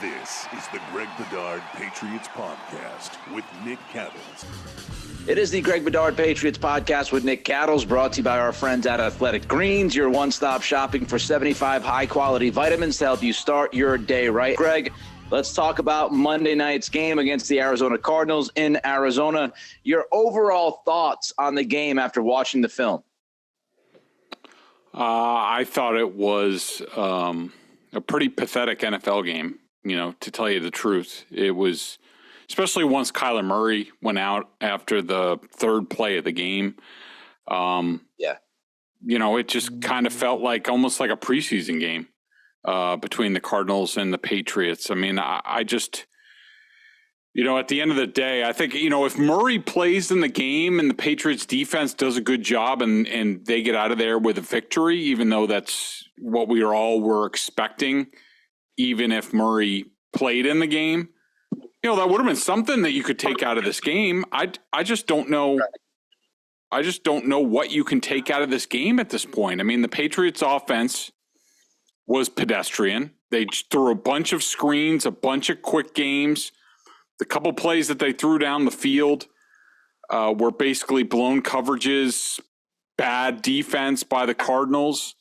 This is the Greg Bedard Patriots Podcast with Nick Cattles. It is the Greg Bedard Patriots Podcast with Nick Cattles, brought to you by our friends at Athletic Greens, your one-stop shopping for 75 high-quality vitamins to help you start your day right. Greg, let's talk about Monday night's game against the Arizona Cardinals in Arizona. Your overall thoughts on the game after watching the film? I thought it was a pretty pathetic NFL game, to tell you the truth. It was, especially once Kyler Murray went out after the third play of the game. It just kind of felt like almost like a preseason game between the Cardinals and the Patriots. I mean, I just, at the end of the day, I think, if Murray plays in the game and the Patriots defense does a good job and they get out of there with a victory, even though that's what we all were expecting, even if Murray played in the game, that would have been something that you could take out of this game. I just don't know. I just don't know what you can take out of this game at this point. I mean, the Patriots offense was pedestrian. They threw a bunch of screens, a bunch of quick games. The couple plays that they threw down the field were basically blown coverages, bad defense by the Cardinals.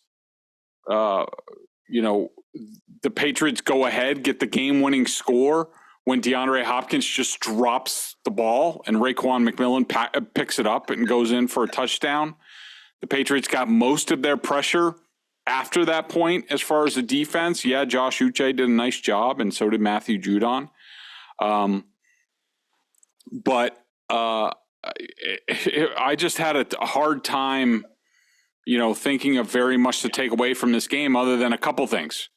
The Patriots go ahead, get the game-winning score when DeAndre Hopkins just drops the ball and Raekwon McMillan picks it up and goes in for a touchdown. The Patriots got most of their pressure after that point as far as the defense. Yeah, Josh Uche did a nice job, and so did Matthew Judon. But I just had a hard time, thinking of very much to take away from this game other than a couple things.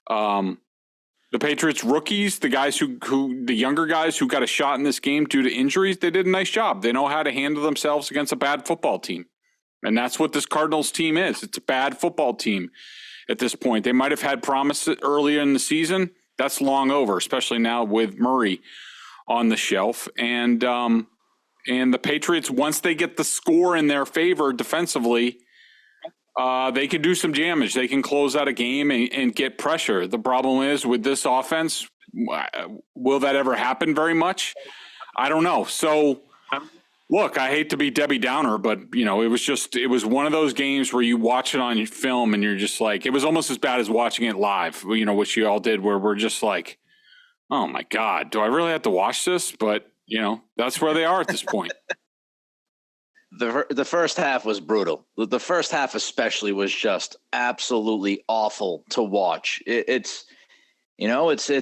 The Patriots rookies, the guys the younger guys who got a shot in this game due to injuries, they did a nice job. They know how to handle themselves against a bad football team. And that's what this Cardinals team is. It's a bad football team at this point. They might have had promise earlier in the season. That's long over, especially now with Murray on the shelf. And the Patriots, once they get the score in their favor defensively, they can do some damage. They can close out a game and get pressure. The problem is with this offense, will that ever happen very much? I don't know. So, look, I hate to be Debbie Downer, but, it was one of those games where you watch it on your film and you're just like, it was almost as bad as watching it live, which you all did, where we're just like, oh, my God, do I really have to watch this? But, that's where they are at this point. The first half was brutal. The first half especially was just absolutely awful to watch. It's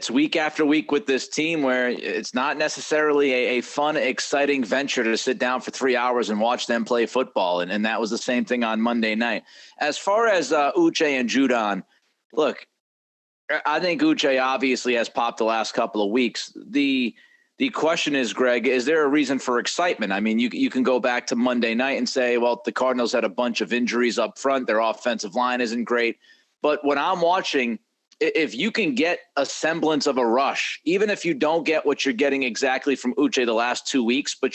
week after week with this team where it's not necessarily a fun, exciting venture to sit down for 3 hours and watch them play football. And that was the same thing on Monday night. As far as Uche and Judon, look, I think Uche obviously has popped the last couple of weeks. The question is, Greg, is there a reason for excitement? I mean, you can go back to Monday night and say, well, the Cardinals had a bunch of injuries up front. Their offensive line isn't great. But when I'm watching, if you can get a semblance of a rush, even if you don't get what you're getting exactly from Uche the last 2 weeks, but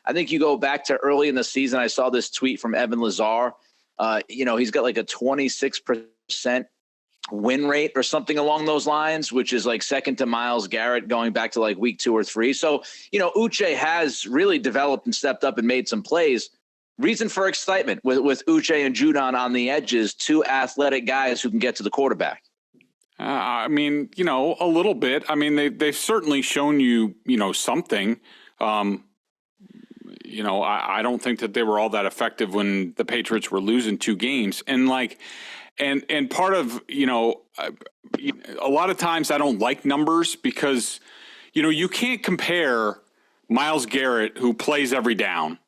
I think you go back to early in the season. I saw this tweet from Evan Lazar. He's got like a 26% win rate or something along those lines, which is like second to Myles Garrett going back to like week 2 or 3. So, Uche has really developed and stepped up and made some plays. Reason for excitement with Uche and Judon on the edges, two athletic guys who can get to the quarterback. A little bit. I mean, they've certainly shown you, something. I don't think that they were all that effective when the Patriots were losing 2 games. And And part of, a lot of times I don't like numbers because, you can't compare Myles Garrett, who plays every down,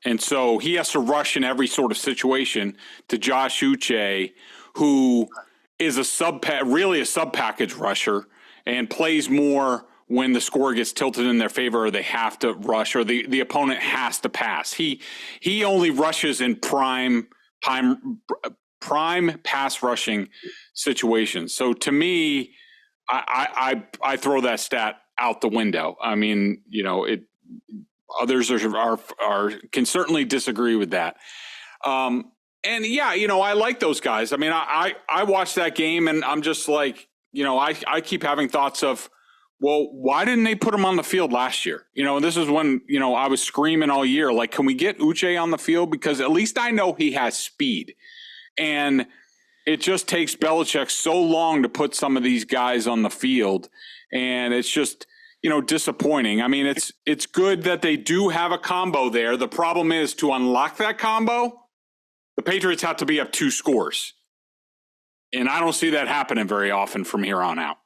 and so he has to rush in every sort of situation, to Josh Uche, who is really a sub-package rusher and plays more when the score gets tilted in their favor or they have to rush or the opponent has to pass. He only rushes in prime pass rushing situations. So to me, I throw that stat out the window. I mean, others can certainly disagree with that. And yeah, I like those guys. I mean, I watched that game and I'm just like, I keep having thoughts of, well, why didn't they put him on the field last year? This is when, I was screaming all year, like, can we get Uche on the field? Because at least I know he has speed. And it just takes Belichick so long to put some of these guys on the field. And it's just, disappointing. I mean, it's good that they do have a combo there. The problem is, to unlock that combo, the Patriots have to be up 2 scores. And I don't see that happening very often from here on out.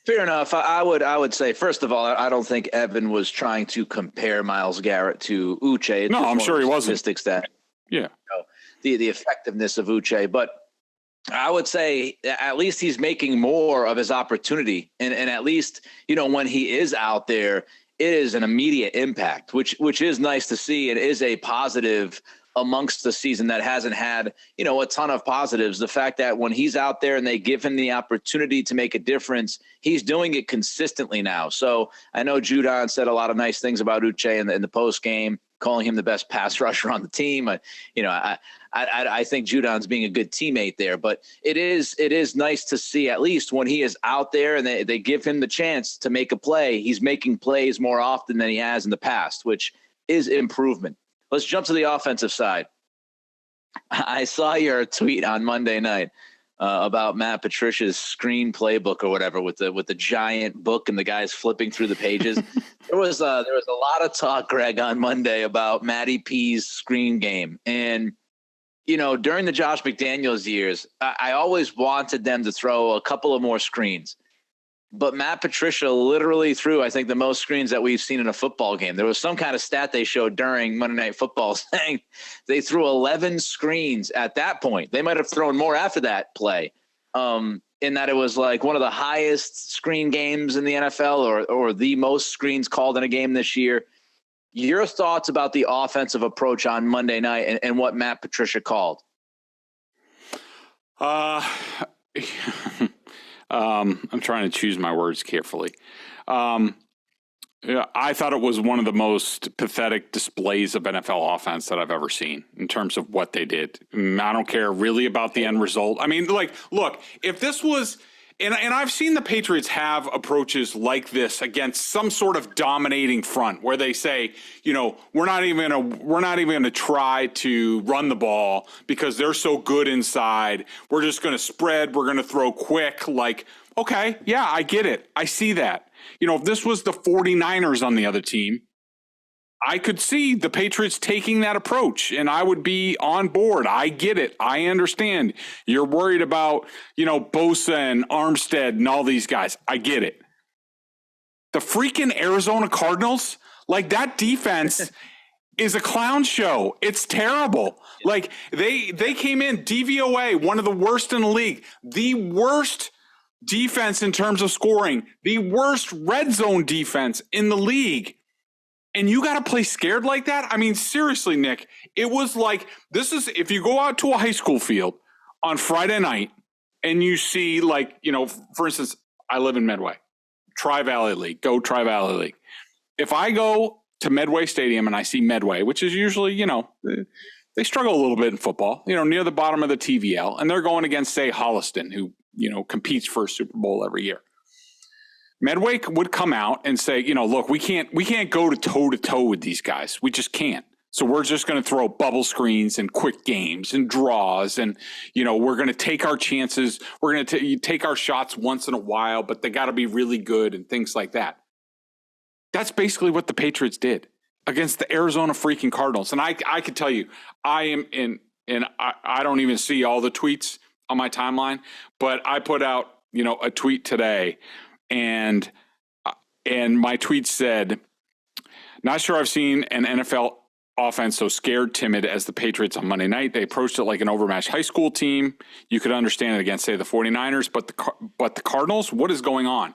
Fair enough. I would say, first of all, I don't think Evan was trying to compare Myles Garrett to Uche. No, I'm sure he wasn't. Statistics that, yeah, the effectiveness of Uche, but I would say at least he's making more of his opportunity, and at least when he is out there, it is an immediate impact, which is nice to see. It is a positive amongst the season that hasn't had, a ton of positives. The fact that when he's out there and they give him the opportunity to make a difference, he's doing it consistently now. So I know Judon said a lot of nice things about Uche in the post game, calling him the best pass rusher on the team. I think Judon's being a good teammate there, but it is nice to see, at least when he is out there and they give him the chance to make a play, he's making plays more often than he has in the past, which is improvement. Let's jump to the offensive side. I saw your tweet on Monday night about Matt Patricia's screen playbook or whatever with the giant book and the guys flipping through the pages. There was a lot of talk, Greg, on Monday about Matty P's screen game. And, during the Josh McDaniels years, I always wanted them to throw a couple of more screens. But Matt Patricia literally threw, I think, the most screens that we've seen in a football game. There was some kind of stat they showed during Monday Night Football saying they threw 11 screens at that point. They might have thrown more after that play, in that it was like one of the highest screen games in the NFL or the most screens called in a game this year. Your thoughts about the offensive approach on Monday night and what Matt Patricia called? I'm trying to choose my words carefully. I thought it was one of the most pathetic displays of NFL offense that I've ever seen in terms of what they did. I don't care really about the end result. I mean, look, if this was, and I've seen the Patriots have approaches like this against some sort of dominating front where they say, we're not even going to try to run the ball because they're so good inside. We're just going to spread. We're going to throw quick. Like, okay, yeah, I get it. I see that. If this was the 49ers on the other team, I could see the Patriots taking that approach and I would be on board. I get it. I understand. You're worried about, Bosa and Armstead and all these guys. I get it. The freaking Arizona Cardinals, like that defense is a clown show. It's terrible. Like they came in DVOA, one of the worst in the league, the worst defense in terms of scoring, the worst red zone defense in the league. And you got to play scared like that? I mean, seriously, Nick, it was like, this is, if you go out to a high school field on Friday night and you see for instance, I live in Medway, Tri-Valley League, go Tri-Valley League. If I go to Medway Stadium and I see Medway, which is usually, they struggle a little bit in football, near the bottom of the TVL, and they're going against, say, Holliston, who, competes for a Super Bowl every year. Medway would come out and say, look, we can't go toe to toe with these guys. We just can't. So we're just going to throw bubble screens and quick games and draws. And, we're going to take our chances. We're going to take our shots once in a while, but they got to be really good and things like that. That's basically what the Patriots did against the Arizona freaking Cardinals. And I can tell you, I am in, and I don't even see all the tweets on my timeline, but I put out, a tweet today. And my tweet said, not sure I've seen an NFL offense so scared, timid as the Patriots on Monday night. They approached it like an overmatched high school team. You could understand it against, say, the 49ers, but the Cardinals, what is going on?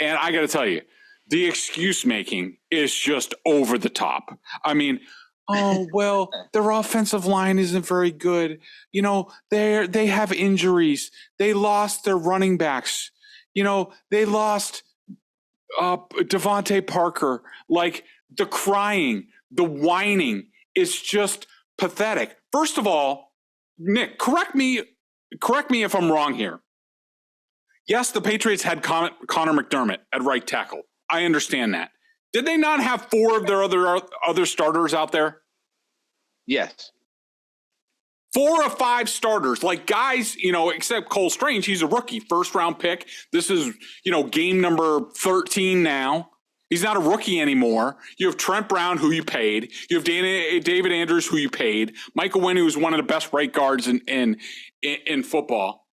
And I got to tell you, the excuse making is just over the top. I mean, oh, well, their offensive line isn't very good. They have injuries. They lost their running backs. They lost Devontae Parker. Like, the crying, the whining is just pathetic. First of all, Nick, correct me if I'm wrong here. Yes, the Patriots had Connor McDermott at right tackle. I understand that. Did they not have 4 of their other starters out there? Yes. 4 of 5 starters, like guys, except Cole Strange, he's a rookie, first-round pick. This is, game number 13 now. He's not a rookie anymore. You have Trent Brown, who you paid. You have David Andrews, who you paid. Michael Wynn, who's one of the best right guards in football.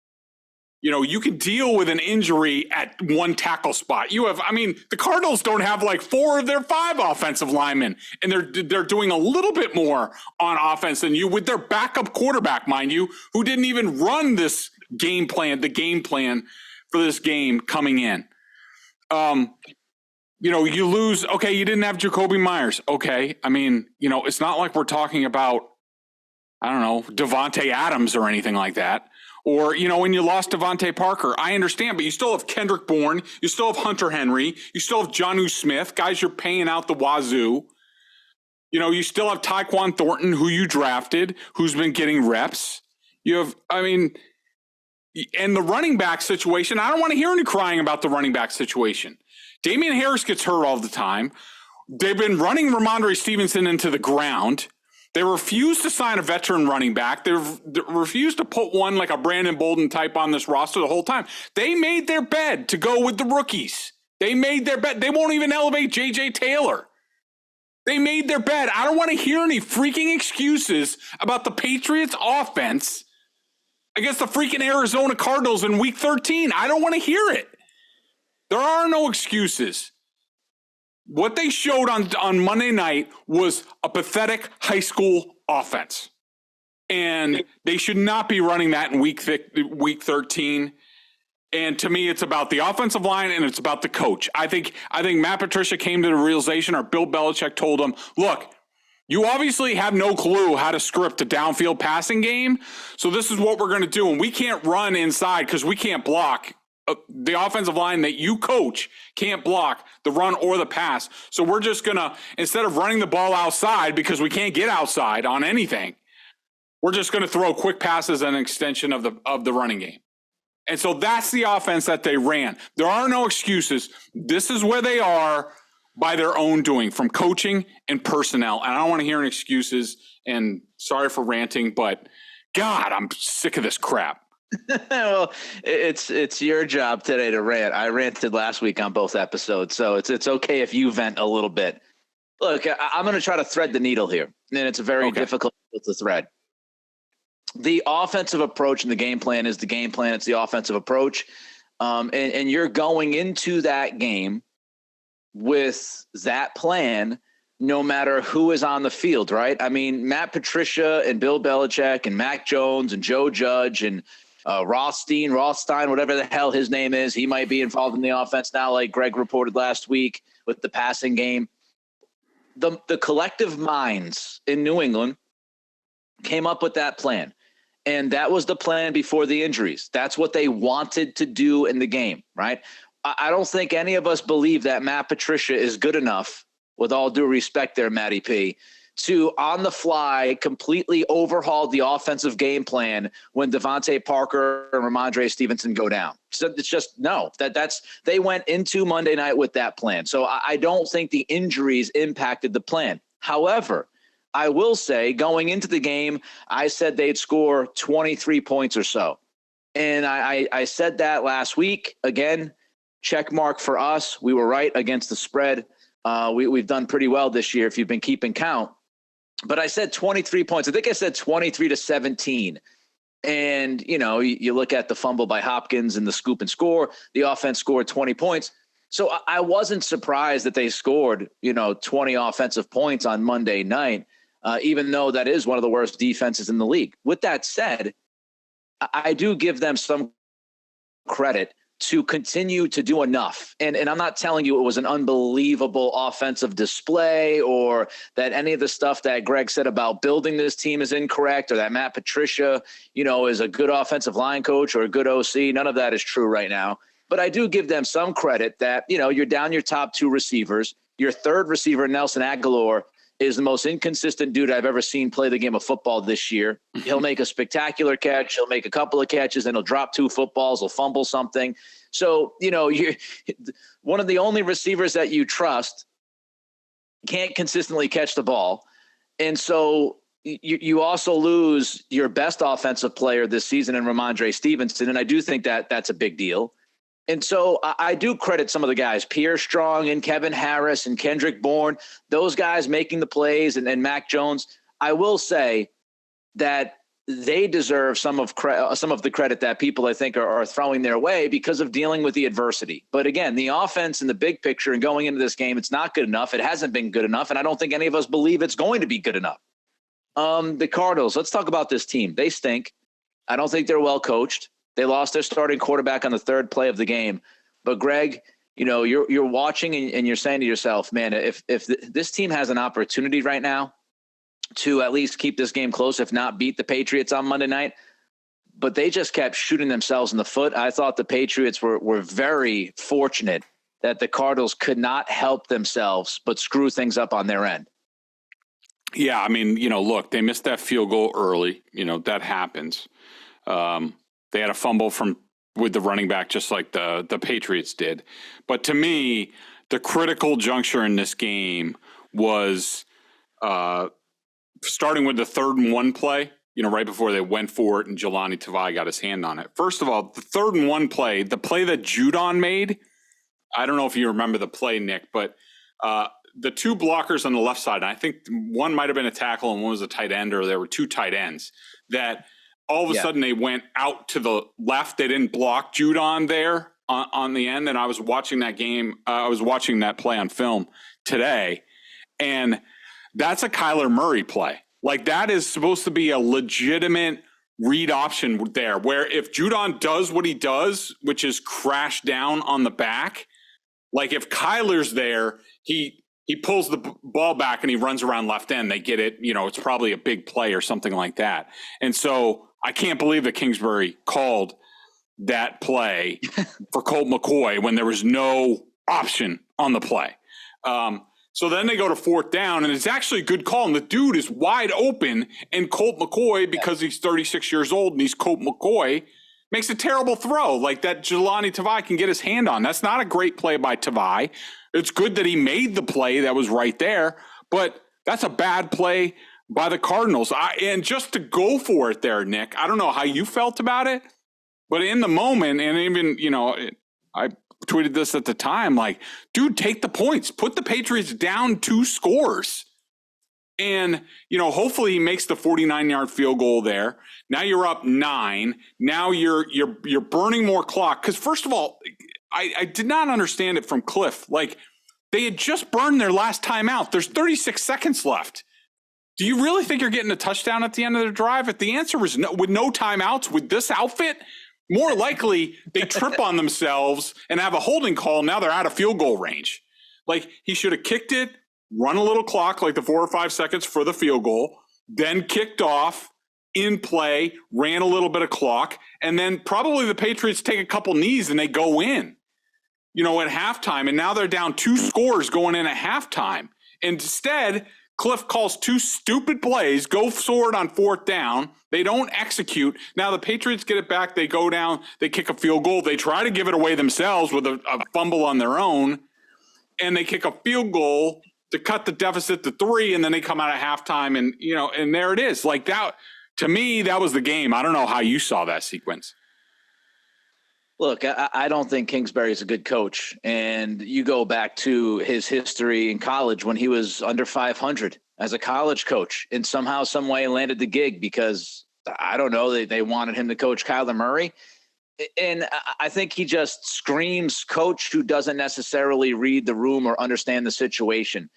You can deal with an injury at one tackle spot. The Cardinals don't have like 4 of their 5 offensive linemen, and they're doing a little bit more on offense than you with their backup quarterback, mind you, who didn't even run the game plan for this game coming in. You lose. Okay, you didn't have Jacoby Myers. Okay, it's not like we're talking about, I don't know, Devontae Adams or anything like that. Or, when you lost Devontae Parker, I understand, but you still have Kendrick Bourne. You still have Hunter Henry. You still have Jonnu Smith, guys you're paying out the wazoo. You still have Tyquan Thornton, who you drafted, who's been getting reps. You have, and the running back situation, I don't want to hear any crying about the running back situation. Damian Harris gets hurt all the time. They've been running Ramondre Stevenson into the ground. They refuse to sign a veteran running back. They refuse to put one like a Brandon Bolden type on this roster the whole time. They made their bed to go with the rookies. They made their bed. They won't even elevate J.J. Taylor. They made their bed. I don't want to hear any freaking excuses about the Patriots offense against the freaking Arizona Cardinals in week 13. I don't want to hear it. There are no excuses. What they showed on Monday night was a pathetic high school offense. And they should not be running that in week 13. And to me, it's about the offensive line and it's about the coach. I think Matt Patricia came to the realization, or Bill Belichick told him, look, you obviously have no clue how to script a downfield passing game. So this is what we're going to do. And we can't run inside because we can't block. The offensive line that you coach can't block the run or the pass. So we're just going to, instead of running the ball outside because we can't get outside on anything, we're just going to throw quick passes as an extension of the running game. And so that's the offense that they ran. There are no excuses. This is where they are by their own doing, from coaching and personnel. And I don't want to hear any excuses, and sorry for ranting, but God, I'm sick of this crap. Well, it's your job today to rant. I ranted last week on both episodes, so it's okay if you vent a little bit. Look, I'm going to try to thread the needle here, and it's a very difficult to thread. The offensive approach and the game plan is the game plan. It's the offensive approach, and you're going into that game with that plan no matter who is on the field, right? Matt Patricia and Bill Belichick and Mac Jones and Joe Judge and Rothstein, whatever the hell his name is. He might be involved in the offense now, like Greg reported last week with the passing game. The collective minds in New England came up with that plan. And that was the plan before the injuries. That's what they wanted to do in the game, right? I don't think any of us believe that Matt Patricia is good enough, with all due respect there, Matty P, to on the fly completely overhaul the offensive game plan when Devontae Parker and Ramondre Stevenson go down. So it's just no. They went into Monday night with that plan. So I don't think the injuries impacted the plan. However, I will say going into the game, I said they'd score 23 points or so. And I said that last week. Again, check mark for us. We were right against the spread. We've done pretty well this year if you've been keeping count. But I said 23 points. I think I said 23-17. And, you look at the fumble by Hopkins and the scoop and score. The offense scored 20 points. So I wasn't surprised that they scored, 20 offensive points on Monday night, even though that is one of the worst defenses in the league. With that said, I do give them some credit to continue to do enough. And I'm not telling you it was an unbelievable offensive display or that any of the stuff that Greg said about building this team is incorrect or that Matt Patricia, is a good offensive line coach or a good OC. None of that is true right now. But I do give them some credit that, you're down your top 2 receivers. Your third receiver, Nelson Aguilar, is the most inconsistent dude I've ever seen play the game of football this year. He'll make a spectacular catch. He'll make a couple of catches, then he'll drop 2 footballs. He'll fumble something. So, you're one of the only receivers that you trust can't consistently catch the ball. And so you also lose your best offensive player this season in Ramondre Stevenson. And I do think that that's a big deal. And so I do credit some of the guys, Pierre Strong and Kevin Harris and Kendrick Bourne, those guys making the plays, and Mac Jones. I will say that they deserve some of the credit that people, I think, are throwing their way because of dealing with the adversity. But again, the offense in the big picture and going into this game, it's not good enough. It hasn't been good enough. And I don't think any of us believe it's going to be good enough. The Cardinals, let's talk about this team. They stink. I don't think they're well coached. They lost their starting quarterback on the 3rd play of the game. But Greg, you're watching and you're saying to yourself, man, if this team has an opportunity right now to at least keep this game close, if not beat the Patriots on Monday night, but they just kept shooting themselves in the foot. I thought the Patriots were very fortunate that the Cardinals could not help themselves but screw things up on their end. Yeah, I mean, look, they missed that field goal early. That happens. They had a fumble with the running back, just like the Patriots did. But to me, the critical juncture in this game was starting with the 3rd and 1 play, right before they went for it and Jelani Tavai got his hand on it. First of all, the 3rd and 1 play, the play that Judon made, I don't know if you remember the play, Nick, but the 2 blockers on the left side, and I think one might have been a tackle and one was a tight end, or there were 2 tight ends, that all of a sudden they went out to the left. They didn't block Judon there on the end. And I was watching that game. I was watching that play on film today. And that's a Kyler Murray play. Like, that is supposed to be a legitimate read option there, where if Judon does what he does, which is crash down on the back, like if Kyler's there, he pulls the ball back and he runs around left end. They get it. It's probably a big play or something like that. And so I can't believe that Kingsbury called that play for Colt McCoy when there was no option on the play. So then they go to 4th down, and it's actually a good call. And the dude is wide open, and Colt McCoy, because he's 36 years old and he's Colt McCoy, makes a terrible throw like that Jelani Tavai can get his hand on. That's not a great play by Tavai. It's good that he made the play that was right there, but that's a bad play by the Cardinals. And just to go for it there, Nick, I don't know how you felt about it, but in the moment, and even, I tweeted this at the time, like, dude, take the points, put the Patriots down 2 scores. And, hopefully he makes the 49-yard field goal there. Now you're up 9. Now you're burning more clock. Because first of all, I did not understand it from Cliff. Like, they had just burned their last timeout. There's 36 seconds left. Do you really think you're getting a touchdown at the end of the drive? If the answer was no, with no timeouts with this outfit, more likely they trip on themselves and have a holding call. Now they're out of field goal range. Like, he should have kicked it, run a little clock, like the 4 or 5 seconds for the field goal, then kicked off, in play, ran a little bit of clock, and then probably the Patriots take a couple knees and they go in, at halftime. And now they're down 2 scores going in at halftime. Instead, Cliff calls 2 stupid plays, go forward on 4th down. They don't execute. Now the Patriots get it back. They go down. They kick a field goal. They try to give it away themselves with a fumble on their own. And they kick a field goal to cut the deficit to 3. And then they come out at halftime and, and there it is. Like that, to me, that was the game. I don't know how you saw that sequence. Look, I don't think Kingsbury is a good coach. And you go back to his history in college when he was under 500 as a college coach, and somehow, some way landed the gig because, I don't know, they wanted him to coach Kyler Murray. And I think he just screams coach who doesn't necessarily read the room or understand the situation.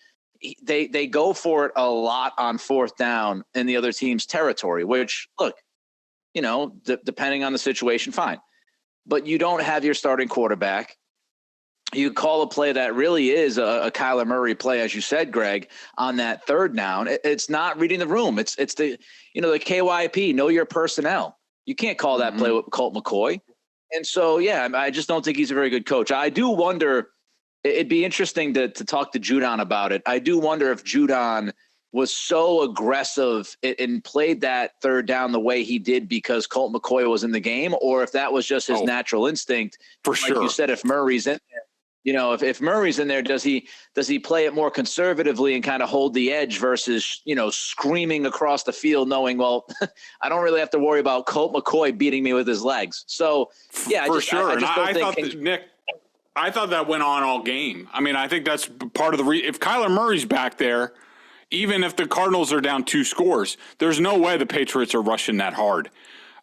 They go for it a lot on 4th down in the other team's territory, which, look, depending on the situation, fine. But you don't have your starting quarterback. You call a play that really is a Kyler Murray play, as you said, Greg, on that 3rd down. It's not reading the room. It's the the KYP, know your personnel. You can't call that play with Colt McCoy. And so, yeah, I just don't think he's a very good coach. I do wonder, it'd be interesting to talk to Judon about it. I do wonder if Judon was so aggressive and played that third down the way he did because Colt McCoy was in the game, or if that was just his natural instinct. For like sure. You said, if Murray's in there, if Murray's in there, does he play it more conservatively and kind of hold the edge versus, screaming across the field knowing, well, I don't really have to worry about Colt McCoy beating me with his legs. So, yeah, I thought that went on all game. I mean, I think that's part of the if Kyler Murray's back there, even if the Cardinals are down 2 scores, there's no way the Patriots are rushing that hard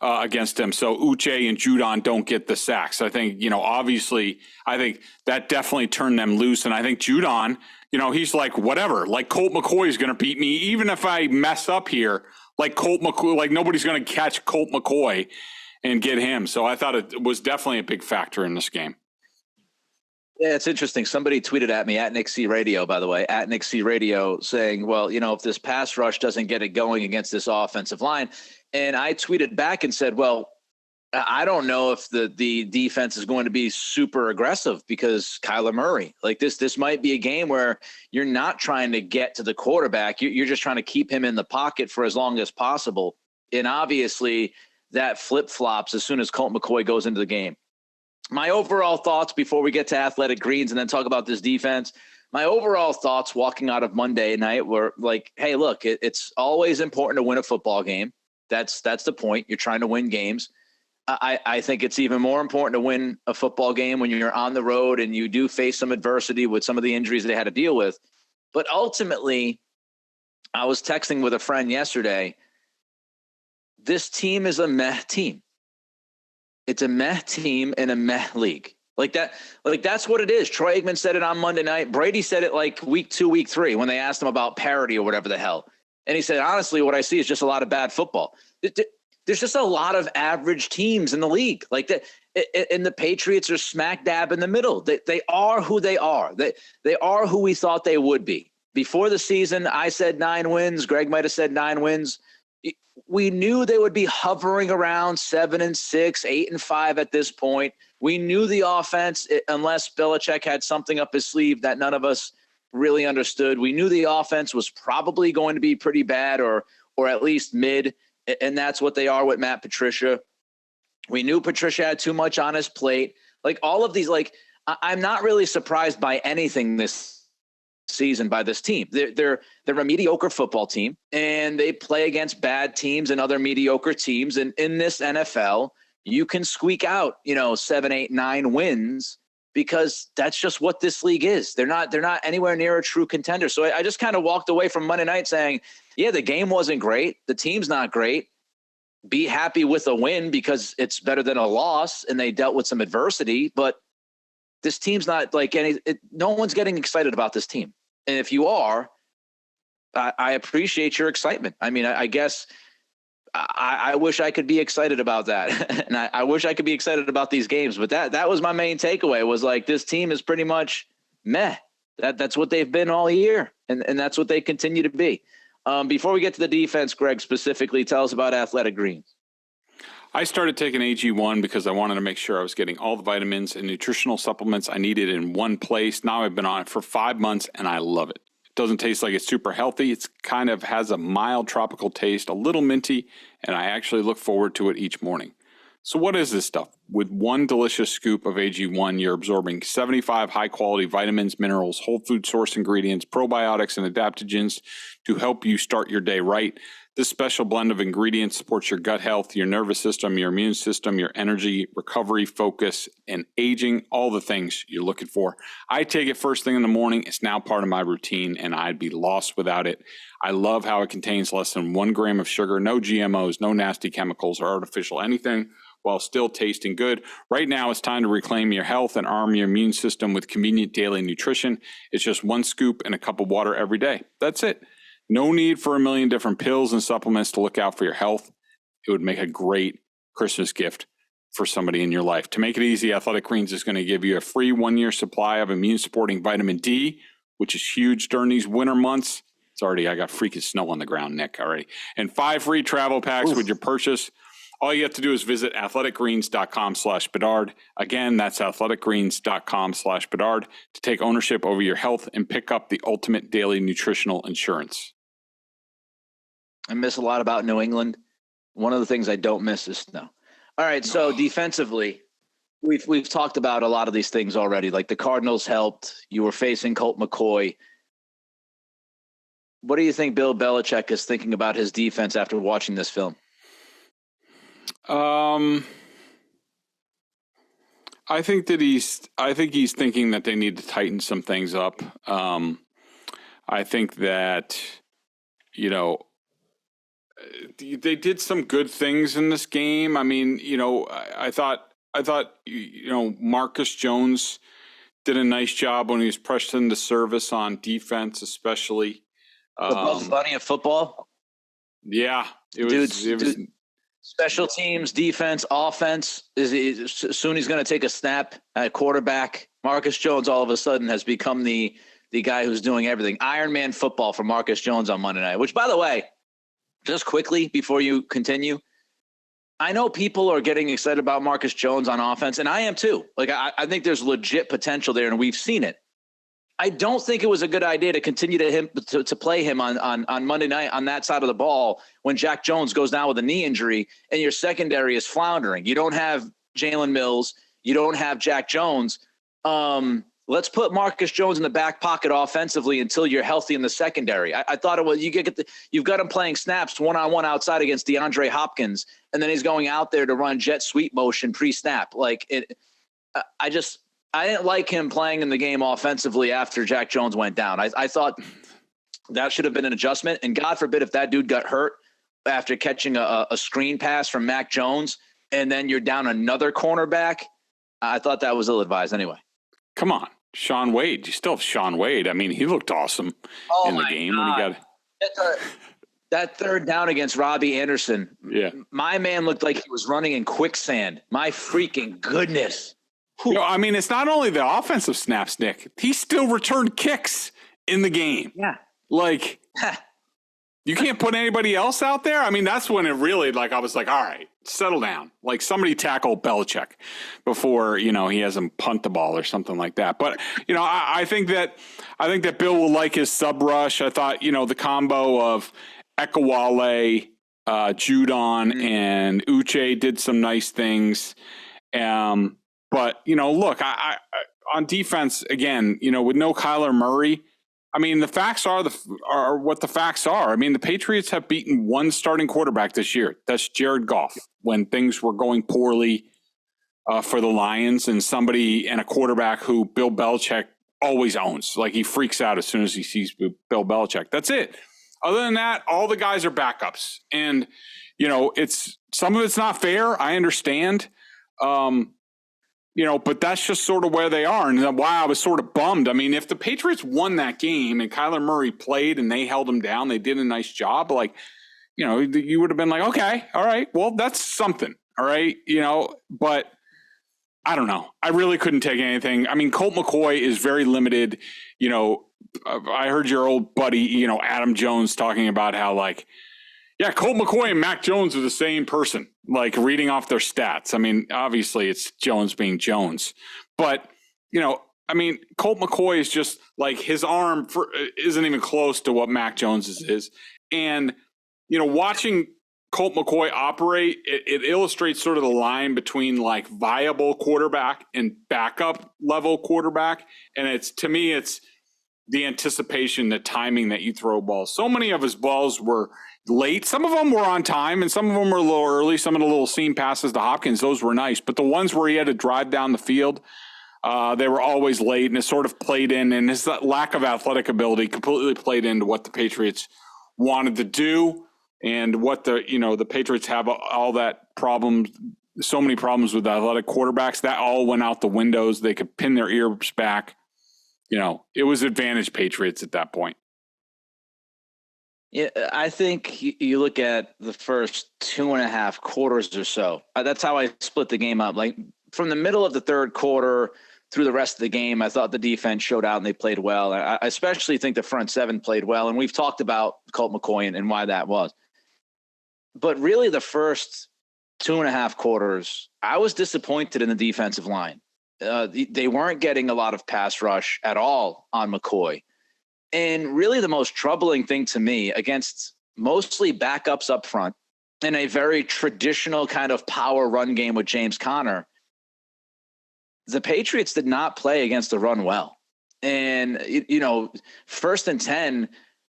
against him. So Uche and Judon don't get the sacks. I think, obviously, I think that definitely turned them loose. And I think Judon, he's like, whatever, like Colt McCoy is going to beat me. Even if I mess up here, like Colt McCoy, like nobody's going to catch Colt McCoy and get him. So I thought it was definitely a big factor in this game. Yeah, it's interesting. Somebody tweeted at me, at Nick C Radio, by the way, at Nick C Radio, saying, well, if this pass rush doesn't get it going against this offensive line. And I tweeted back and said, well, I don't know if the defense is going to be super aggressive because Kyler Murray, like this might be a game where you're not trying to get to the quarterback. You're just trying to keep him in the pocket for as long as possible. And obviously that flip-flops as soon as Colt McCoy goes into the game. My overall thoughts before we get to Athletic Greens and then talk about this defense, my overall thoughts walking out of Monday night were like, hey, look, it's always important to win a football game. That's the point. You're trying to win games. I think it's even more important to win a football game when you're on the road and you do face some adversity with some of the injuries they had to deal with. But ultimately, I was texting with a friend yesterday. This team is a meh team. It's a meh team in a meh league. That's what it is. Troy Aikman said it on Monday night. Brady said it like week 2, week 3 when they asked him about parity or whatever the hell. And he said, honestly, what I see is just a lot of bad football. There's just a lot of average teams in the league. Like that, and the Patriots are smack dab in the middle. They are who they are. They are who we thought they would be. Before the season, I said 9 wins. Greg might have said 9 wins. We knew they would be hovering around 7-6, 8-5 at this point. We knew the offense, unless Belichick had something up his sleeve that none of us really understood. We knew the offense was probably going to be pretty bad or at least mid, and that's what they are with Matt Patricia. We knew Patricia had too much on his plate. Like all of these, I'm not really surprised by anything this season by this team. They're a mediocre football team, and they play against bad teams and other mediocre teams. And in this NFL, you can squeak out, 7, 8, 9 wins because that's just what this league is. They're not anywhere near a true contender. So I just kind of walked away from Monday night saying, yeah, the game wasn't great. The team's not great. Be happy with a win because it's better than a loss, and they dealt with some adversity. But this team's not like no one's getting excited about this team. And if you are, I appreciate your excitement. I mean, I guess I wish I could be excited about that. And I wish I could be excited about these games. But that was my main takeaway was like, this team is pretty much meh. That's what they've been all year. And that's what they continue to be. Before we get to the defense, Greg, specifically, tell us about Athletic Greens. I started taking AG1 because I wanted to make sure I was getting all the vitamins and nutritional supplements I needed in one place. Now I've been on it for 5 months, and I love it. It doesn't taste like it's super healthy. It's kind of has a mild tropical taste, a little minty, and I actually look forward to it each morning. So what is this stuff? With one delicious scoop of AG1, you're absorbing 75 high-quality vitamins, minerals, whole food source ingredients, probiotics, and adaptogens to help you start your day right. This special blend of ingredients supports your gut health, your nervous system, your immune system, your energy, recovery, focus, and aging, all the things you're looking for. I take it first thing in the morning. It's now part of my routine, and I'd be lost without it. I love how it contains less than 1 gram of sugar, no GMOs, no nasty chemicals or artificial anything, while still tasting good. Right now, it's time to reclaim your health and arm your immune system with convenient daily nutrition. It's just 1 scoop and a cup of water every day. That's it. No need for a million different pills and supplements to look out for your health. It would make a great Christmas gift for somebody in your life. To make it easy, Athletic Greens is going to give you a free 1-year supply of immune-supporting vitamin D, which is huge during these winter months. I got freaking snow on the ground, Nick, already. And 5 free travel packs with your purchase. All you have to do is visit athleticgreens.com/Bedard. Again, that's athleticgreens.com/Bedard to take ownership over your health and pick up the ultimate daily nutritional insurance. I miss a lot about New England. One of the things I don't miss is snow. All right, so defensively, we've talked about a lot of these things already. Like the Cardinals helped. You were facing Colt McCoy. What do you think Bill Belichick is thinking about his defense after watching this film? I think he's thinking that they need to tighten some things up. I think that, they did some good things in this game. I mean, I thought, Marcus Jones did a nice job when he was pressed into service on defense, especially. The Bugs Bunny of football. Yeah, it was. Special teams, defense, offense. Soon he's going to take a snap at quarterback. Marcus Jones all of a sudden has become the guy who's doing everything. Iron Man football for Marcus Jones on Monday night, which, by the way, just quickly before you continue, I know people are getting excited about Marcus Jones on offense, and I am too. Like, I think there's legit potential there, and we've seen it. I don't think it was a good idea to continue to play him on Monday night on that side of the ball when Jack Jones goes down with a knee injury and your secondary is floundering. You don't have Jalen Mills. You don't have Jack Jones. Let's put Marcus Jones in the back pocket offensively until you're healthy in the secondary. I thought it was you've got him playing snaps one-on-one outside against DeAndre Hopkins, and then he's going out there to run jet sweep motion pre-snap. I didn't like him playing in the game offensively after Jack Jones went down. I thought that should have been an adjustment. And God forbid if that dude got hurt after catching a screen pass from Mac Jones and then you're down another cornerback. I thought that was ill-advised anyway. Come on, Sean Wade. You still have Sean Wade. I mean, he looked awesome in the game. God. When he got that third down against Robbie Anderson. Yeah. My man looked like he was running in quicksand. My freaking goodness. I mean, it's not only the offensive snaps, Nick. He still returned kicks in the game. Yeah. Like, you can't put anybody else out there? I mean, that's when it really, I was like, all right, settle down. Like, somebody tackle Belichick before, he has him punt the ball or something like that. But, I think that Bill will like his sub rush. I thought, the combo of Ekawale, Judon, and Uche did some nice things. But, look, I on defense, again, with no Kyler Murray, I mean, the facts are what the facts are. I mean, the Patriots have beaten one starting quarterback this year. That's Jared Goff when things were going poorly for the Lions and a quarterback who Bill Belichick always owns. Like, he freaks out as soon as he sees Bill Belichick. That's it. Other than that, all the guys are backups. And, some of it's not fair. I understand. But that's just sort of where they are. And why I was sort of bummed. I mean, if the Patriots won that game and Kyler Murray played and they held him down, they did a nice job. You would have been like, okay, all right, well, that's something. All right. But I don't know. I really couldn't take anything. I mean, Colt McCoy is very limited. I heard your old buddy, Adam Jones talking about how Colt McCoy and Mac Jones are the same person, reading off their stats. I mean, obviously it's Jones being Jones, but, Colt McCoy is just his arm isn't even close to what Mac Jones's is. And, watching Colt McCoy operate, it illustrates sort of the line between viable quarterback and backup level quarterback. And to me, it's the anticipation, the timing that you throw balls. So many of his balls were late. Some of them were on time and some of them were a little early. Some of the little seam passes to Hopkins, those were nice. But the ones where he had to drive down the field, they were always late, and it sort of played in. And his lack of athletic ability completely played into what the Patriots wanted to do and what the Patriots have all that problems, so many problems with athletic quarterbacks. That all went out the windows. They could pin their ears back. It was advantage Patriots at that point. Yeah, I think you look at the first 2.5 quarters or so. That's how I split the game up. From the middle of the third quarter through the rest of the game, I thought the defense showed out and they played well. I especially think the front seven played well. And we've talked about Colt McCoy and why that was. But really the first 2.5 quarters, I was disappointed in the defensive line. They weren't getting a lot of pass rush at all on McCoy. And really the most troubling thing to me against mostly backups up front in a very traditional kind of power run game with James Conner, the Patriots did not play against the run well. And, first and 10,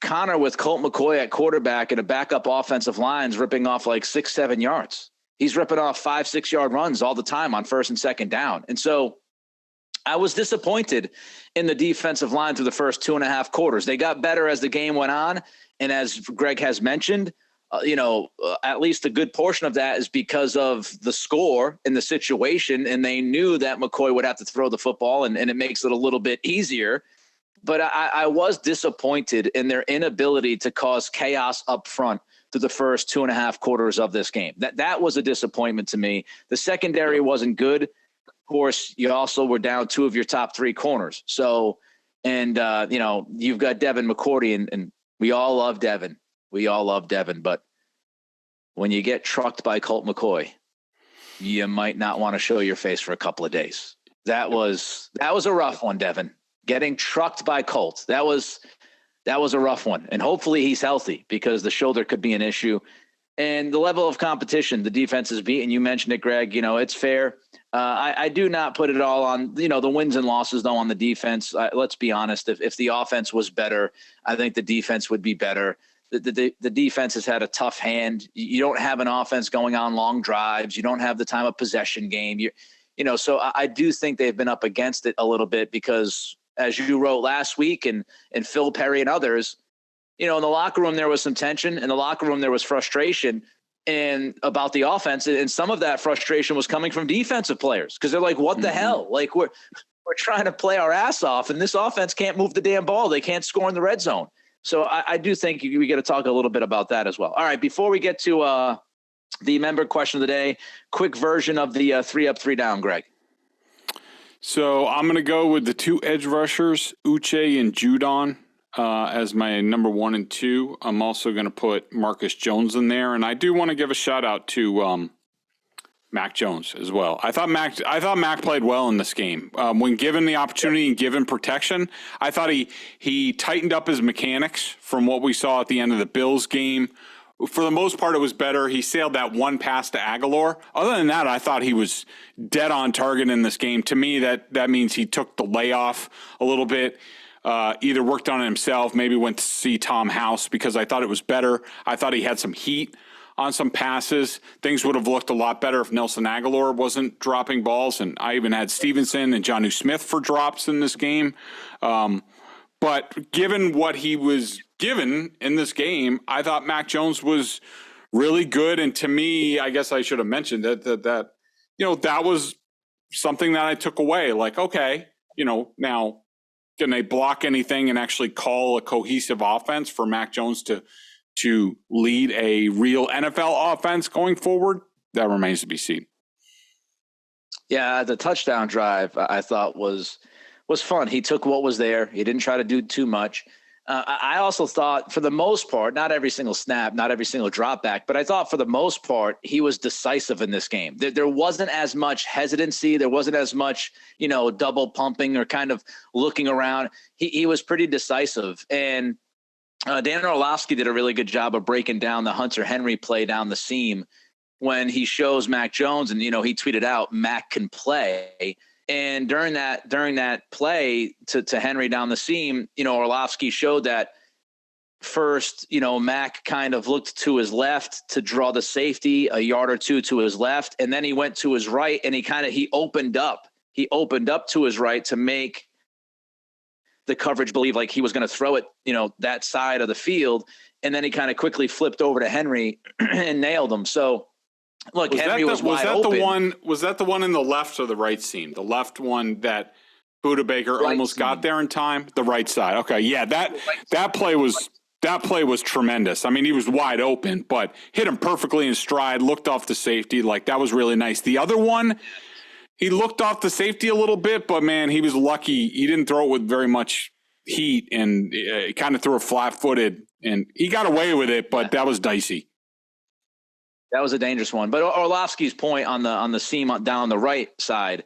Conner with Colt McCoy at quarterback and a backup offensive line's ripping off like 6-7 yards. He's ripping off 5-6 yard runs all the time on first and second down. And so I was disappointed in the defensive line through the first 2.5 quarters. They got better as the game went on. And as Greg has mentioned, at least a good portion of that is because of the score and the situation. And they knew that McCoy would have to throw the football, and it makes it a little bit easier. But I was disappointed in their inability to cause chaos up front through the first 2.5 quarters of this game. That was a disappointment to me. The secondary wasn't good. Of course, you also were down 2 of your top 3 corners. So, and you've got Devin McCourty, and we all love Devin. We all love Devin, but when you get trucked by Colt McCoy, you might not want to show your face for a couple of days. That was a rough one, Devin. Getting trucked by Colt. That was a rough one. And hopefully he's healthy, because the shoulder could be an issue. And the level of competition the defense is beating, you mentioned it, Greg, it's fair. I do not put it all on, the wins and losses, though, on the defense. Let's be honest. If the offense was better, I think the defense would be better. The defense has had a tough hand. You don't have an offense going on long drives. You don't have the time of possession game. So I do think they've been up against it a little bit, because as you wrote last week and Phil Perry and others, in the locker room, there was some tension. In the locker room, there was frustration about the offense. And some of that frustration was coming from defensive players, because they're like, what the hell? Like, we're trying to play our ass off, and this offense can't move the damn ball. They can't score in the red zone. So I do think we got to talk a little bit about that as well. All right, before we get to the member question of the day, quick version of the 3 up, 3 down, Greg. So I'm going to go with the 2 edge rushers, Uche and Judon, as my number 1 and 2. I'm also going to put Marcus Jones in there, and I do want to give a shout out to Mac Jones as well. I thought Mac played well in this game. When given the opportunity and given protection, I thought he tightened up his mechanics from what we saw at the end of the Bills game. For the most part, it was better. He sailed that one pass to Aguilar. Other than that, I thought he was dead on target in this game. To me, that means he took the layoff a little bit, either worked on it himself, maybe went to see Tom House, because I thought it was better. I thought he had some heat on some passes. Things would have looked a lot better if Nelson Aguilar wasn't dropping balls. And I even had Stevenson and Jonnu Smith for drops in this game. But given what he was given in this game, I thought Mac Jones was really good. And to me, I guess I should have mentioned that was something that I took away. Like, okay, now can they block anything and actually call a cohesive offense for Mac Jones to lead a real NFL offense going forward? That remains to be seen. Yeah, the touchdown drive I thought was fun. He took what was there. He didn't try to do too much. I also thought, for the most part, not every single snap, not every single drop back, but I thought for the most part, he was decisive in this game. There wasn't as much hesitancy. There wasn't as much, double pumping or kind of looking around. He was pretty decisive. And Dan Orlovsky did a really good job of breaking down the Hunter Henry play down the seam when he shows Mac Jones, and, he tweeted out, Mac can play. And during that play to Henry down the seam, Orlovsky showed that first, Mac kind of looked to his left to draw the safety a yard or two to his left. And then he went to his right, and he opened up to his right to make the coverage believe like he was going to throw it, that side of the field. And then he kind of quickly flipped over to Henry and nailed him. So, look, Henry was wide open. Was that the one in the left or the right seam? The left one that Budda Baker almost got there in time? The right side. Okay, yeah, that play was tremendous. I mean, he was wide open, but hit him perfectly in stride, looked off the safety. Like, that was really nice. The other one, he looked off the safety a little bit, but, man, he was lucky. He didn't throw it with very much heat, and kind of threw it flat-footed, and he got away with it, but that was dicey. That was a dangerous one. But Orlovsky's point on the seam down the right side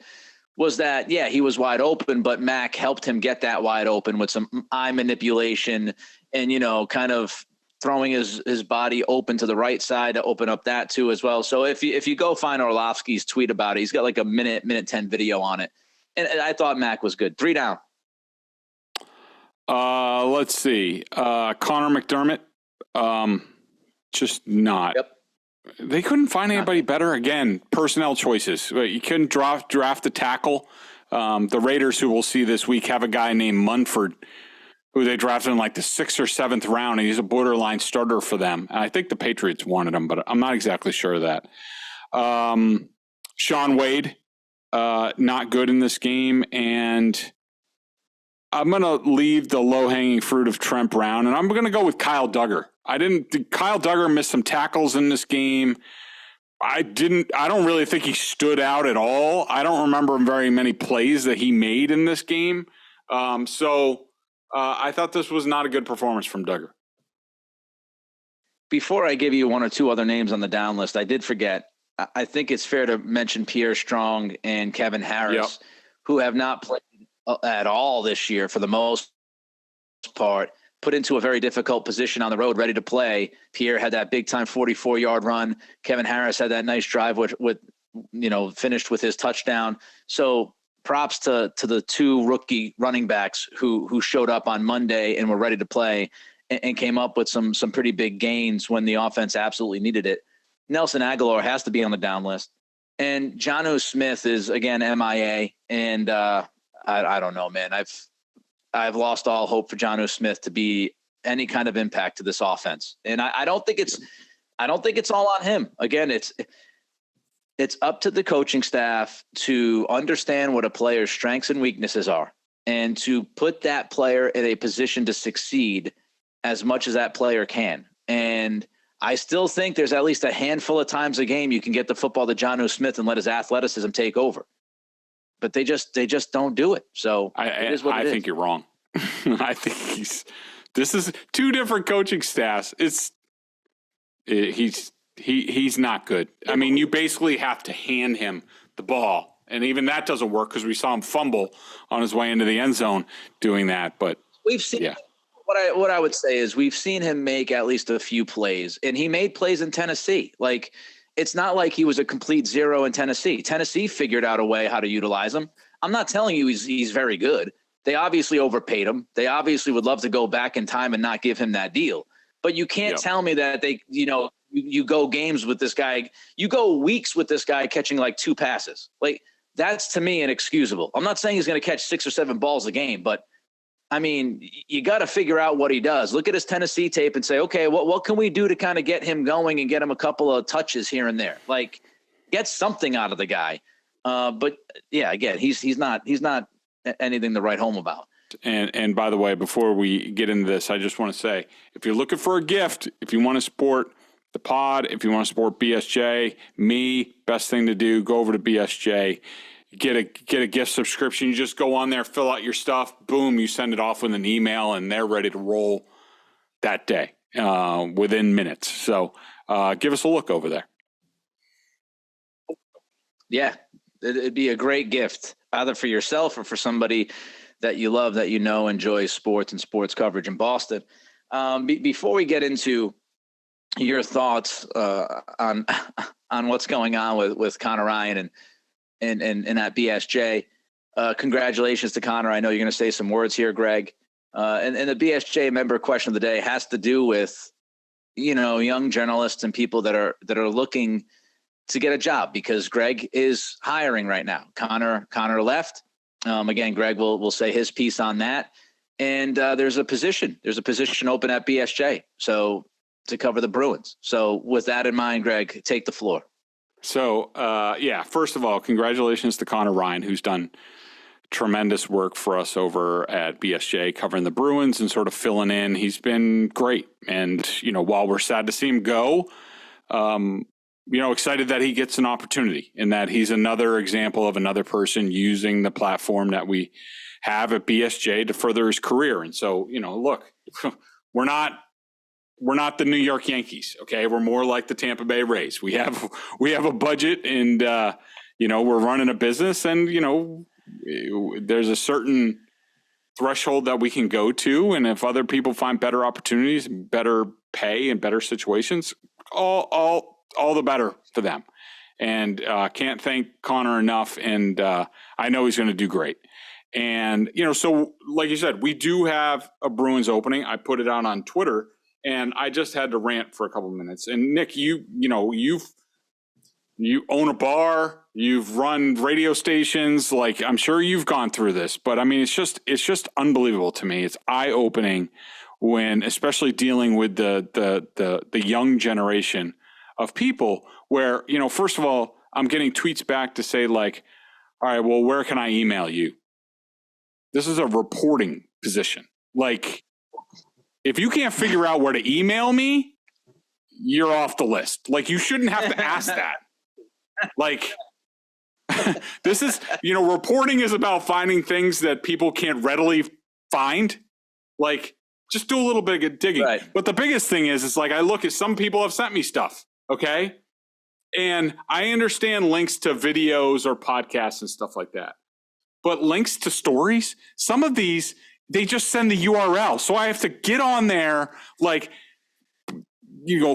was that, yeah, he was wide open, but Mac helped him get that wide open with some eye manipulation and, kind of throwing his body open to the right side to open up that too as well. So if you go find Orlovsky's tweet about it, he's got like a minute 10 video on it. And I thought Mac was good. 3 down. Let's see. Connor McDermott. Just not. Yep. They couldn't find anybody better. Again, personnel choices. You couldn't draft a tackle. The Raiders, who we'll see this week, have a guy named Munford, who they drafted in like the 6th or 7th round, and he's a borderline starter for them. And I think the Patriots wanted him, but I'm not exactly sure of that. Sean Wade, not good in this game, and I'm going to leave the low-hanging fruit of Trent Brown, and I'm going to go with Kyle Duggar. Kyle Duggar missed some tackles in this game. I don't really think he stood out at all. I don't remember very many plays that he made in this game. So I thought this was not a good performance from Duggar. Before I give you 1 or 2 other names on the down list, I did forget. I think it's fair to mention Pierre Strong and Kevin Harris, who have not played at all this year for the most part, put into a very difficult position on the road, ready to play. Pierre had that big time 44-yard run. Kevin Harris had that nice drive with finished with his touchdown. So props to the 2 rookie running backs who showed up on Monday and were ready to play and came up with some pretty big gains when the offense absolutely needed it. Nelson Aguilar has to be on the down list. And Jonnu Smith is, again, MIA. And I don't know, man. I've lost all hope for Jonnu Smith to be any kind of impact to this offense. And I don't think it's all on him. Again, it's up to the coaching staff to understand what a player's strengths and weaknesses are and to put that player in a position to succeed as much as that player can. And I still think there's at least a handful of times a game you can get the football to Jonnu Smith and let his athleticism take over. But they just don't do it. So it is what it is. I think you're wrong. I think this is 2 different coaching staffs. He's not good. I mean, you basically have to hand him the ball, and even that doesn't work because we saw him fumble on his way into the end zone doing that. But we've seen what I would say is we've seen him make at least a few plays, and he made plays in Tennessee. Like, it's not like he was a complete zero in Tennessee. Tennessee figured out a way how to utilize him. I'm not telling you he's very good. They obviously overpaid him. They obviously would love to go back in time and not give him that deal. But you can't tell me that you go games with this guy. You go weeks with this guy catching like 2 passes. Like, that's to me inexcusable. I'm not saying he's going to catch 6 or 7 balls a game, but I mean, you got to figure out what he does. Look at his Tennessee tape and say, okay, what can we do to kind of get him going and get him a couple of touches here and there? Like, get something out of the guy. But yeah, again, he's not anything to write home about. And by the way, before we get into this, I just want to say, if you're looking for a gift, if you want to support the pod, if you want to support BSJ, best thing to do, go over to BSJ. Get a gift subscription. You just go on there, fill out your stuff, boom, you send it off with an email, and they're ready to roll that day within minutes. So give us a look over there. Yeah, it'd be a great gift, either for yourself or for somebody that you love, that you know enjoys sports and sports coverage in Boston. Before we get into your thoughts on what's going on with Connor Ryan and at BSJ. Congratulations to Connor. I know you're going to say some words here, Greg. And the BSJ member question of the day has to do with, young journalists and people that are looking to get a job, because Greg is hiring right now. Connor left. Again, Greg will say his piece on that. And there's a position open at BSJ. So to cover the Bruins. So with that in mind, Greg, take the floor. So, first of all, congratulations to Connor Ryan, who's done tremendous work for us over at BSJ, covering the Bruins and sort of filling in. He's been great. And, while we're sad to see him go, excited that he gets an opportunity and that he's another example of another person using the platform that we have at BSJ to further his career. And so, look, we're not the New York Yankees, okay? We're more like the Tampa Bay Rays. We have a budget, and we're running a business, and there's a certain threshold that we can go to, and if other people find better opportunities, better pay and better situations, all the better for them. And can't thank Connor enough. And I know he's going to do great. And, so like you said, we do have a Bruins opening. I put it out on Twitter, and I just had to rant for a couple of minutes. And Nick, you own a bar, you've run radio stations. Like, I'm sure you've gone through this, but I mean, it's just unbelievable to me. It's eye-opening when, especially dealing with the young generation of people where, first of all, I'm getting tweets back to say like, all right, well, where can I email you? This is a reporting position. Like, if you can't figure out where to email me, you're off the list. Like, you shouldn't have to ask that. Like, this is, reporting is about finding things that people can't readily find. Like, just do a little bit of digging. Right. But the biggest thing is like, I look at some people have sent me stuff. Okay. And I understand links to videos or podcasts and stuff like that. But links to stories, some of these, they just send the URL. So I have to get on there, like,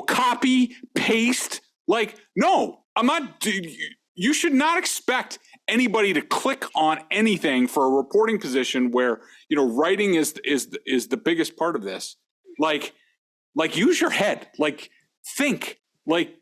copy, paste. Like, no, I'm not. You should not expect anybody to click on anything for a reporting position where, writing is the biggest part of this. Like use your head, like think, like,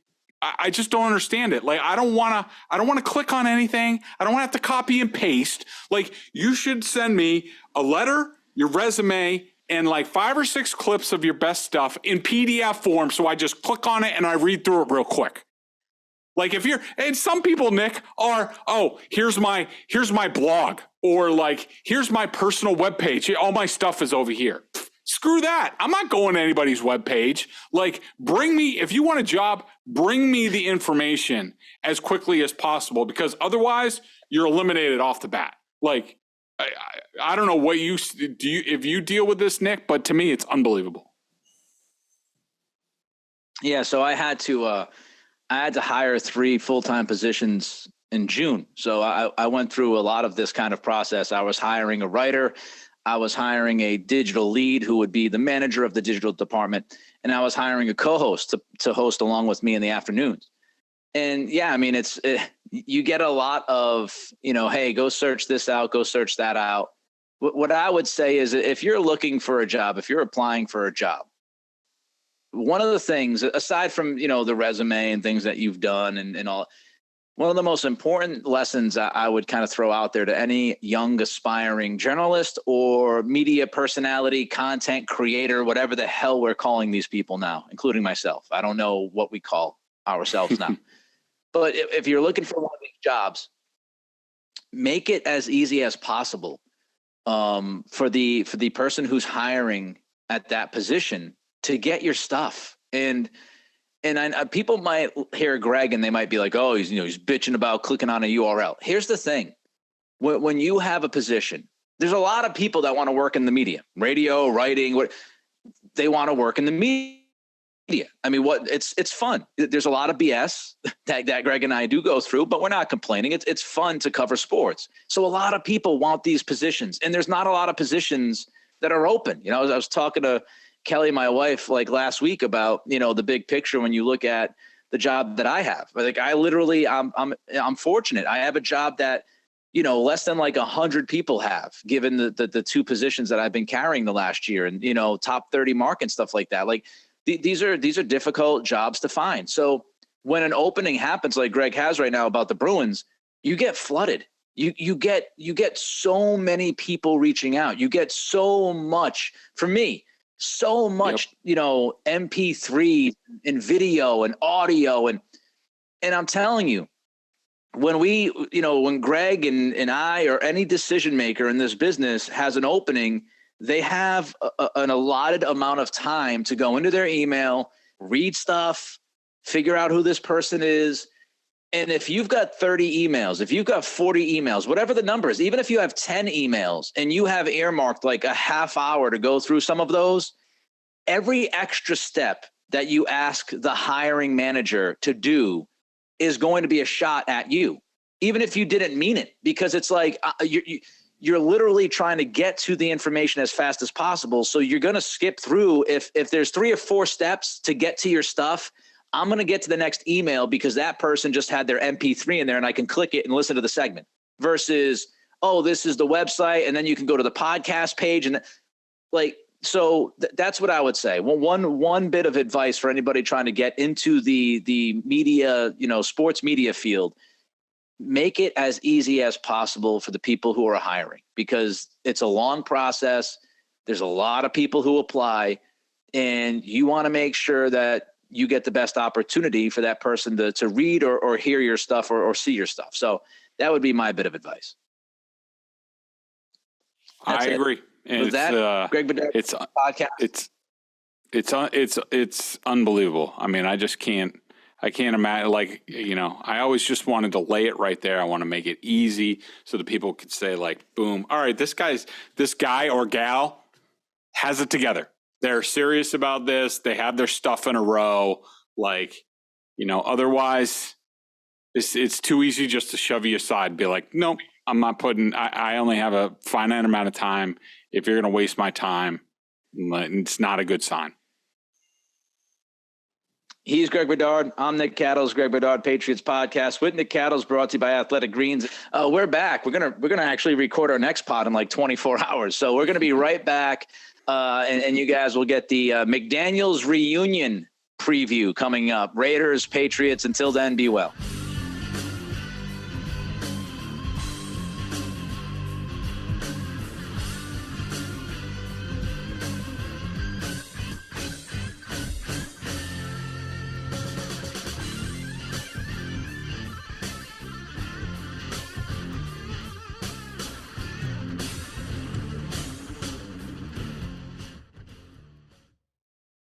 I just don't understand it. Like, I don't want to click on anything. I don't want to have to copy and paste. Like, you should send me a letter, your resume, and like 5 or 6 clips of your best stuff in PDF form. So I just click on it and I read through it real quick. Like, and some people, Nick, are, here's my blog, or like, here's my personal webpage. All my stuff is over here. Screw that. I'm not going to anybody's webpage. Like, if you want a job, bring me the information as quickly as possible, because otherwise you're eliminated off the bat. Like, I don't know what if you deal with this, Nick, but to me, it's unbelievable. Yeah. So I had to hire 3 full-time positions in June. So I went through a lot of this kind of process. I was hiring a writer. I was hiring a digital lead who would be the manager of the digital department. And I was hiring a co-host to host along with me in the afternoons. And yeah, I mean, you get a lot of, hey, go search this out, go search that out. What I would say is, if you're looking for a job, if you're applying for a job, one of the things, aside from, the resume and things that you've done and all, one of the most important lessons I would kind of throw out there to any young aspiring journalist or media personality, content creator, whatever the hell we're calling these people now, including myself. I don't know what we call ourselves now. But if you're looking for one of these jobs, make it as easy as possible for the person who's hiring at that position to get your stuff. And people might hear Greg and they might be like, oh, he's bitching about clicking on a URL. Here's the thing. When you have a position, there's a lot of people that want to work in the media, radio, writing, they want to work in the media. I mean, it's fun. There's a lot of BS that Greg and I do go through, but we're not complaining. It's fun to cover sports. So a lot of people want these positions, and there's not a lot of positions that are open. I was talking to Kelly, my wife, like last week about, the big picture. When you look at the job that I have, like I'm fortunate. I have a job that, less than like 100 people have, given the 2 positions that I've been carrying the last year, and, top 30 mark and stuff like that. Like these are difficult jobs to find. So when an opening happens, like Greg has right now about the Bruins, you get flooded. You get so many people reaching out. You get so much, for me, so much, MP3 and video and audio. And I'm telling you, when Greg and I, or any decision maker in this business has an opening, they have an allotted amount of time to go into their email, read stuff, figure out who this person is. And if you've got 30 emails, if you've got 40 emails, whatever the number is, even if you have 10 emails and you have earmarked like a half hour to go through some of those, every extra step that you ask the hiring manager to do is going to be a shot at you, even if you didn't mean it, because it's like you're literally trying to get to the information as fast as possible. So you're going to skip through. If there's 3 or 4 steps to get to your stuff, I'm going to get to the next email because that person just had their MP3 in there and I can click it and listen to the segment versus, oh, this is the website. And then you can go to the podcast page. And that's what I would say. Well, one bit of advice for anybody trying to get into the media, sports media field, make it as easy as possible for the people who are hiring, because it's a long process. There's a lot of people who apply, and you want to make sure that you get the best opportunity for that person to read or hear your stuff or see your stuff. So that would be my bit of advice. I agree. And that Greg Bedard podcast. It's unbelievable. I mean, I can't imagine, I always just wanted to lay it right there. I want to make it easy so that people could say like, boom, all right, this guy or gal has it together. They're serious about this. They have their stuff in a row. Otherwise it's too easy just to shove you aside. Be like, nope, I'm not I only have a finite amount of time. If you're going to waste my time, it's not a good sign. He's Greg Bedard. I'm Nick Cattles. Greg Bedard Patriots Podcast with Nick Cattles, brought to you by Athletic Greens. We're back. We're gonna actually record our next pod in 24 hours. So we're gonna be right back, and you guys will get the McDaniels reunion preview coming up. Raiders, Patriots. Until then, be well.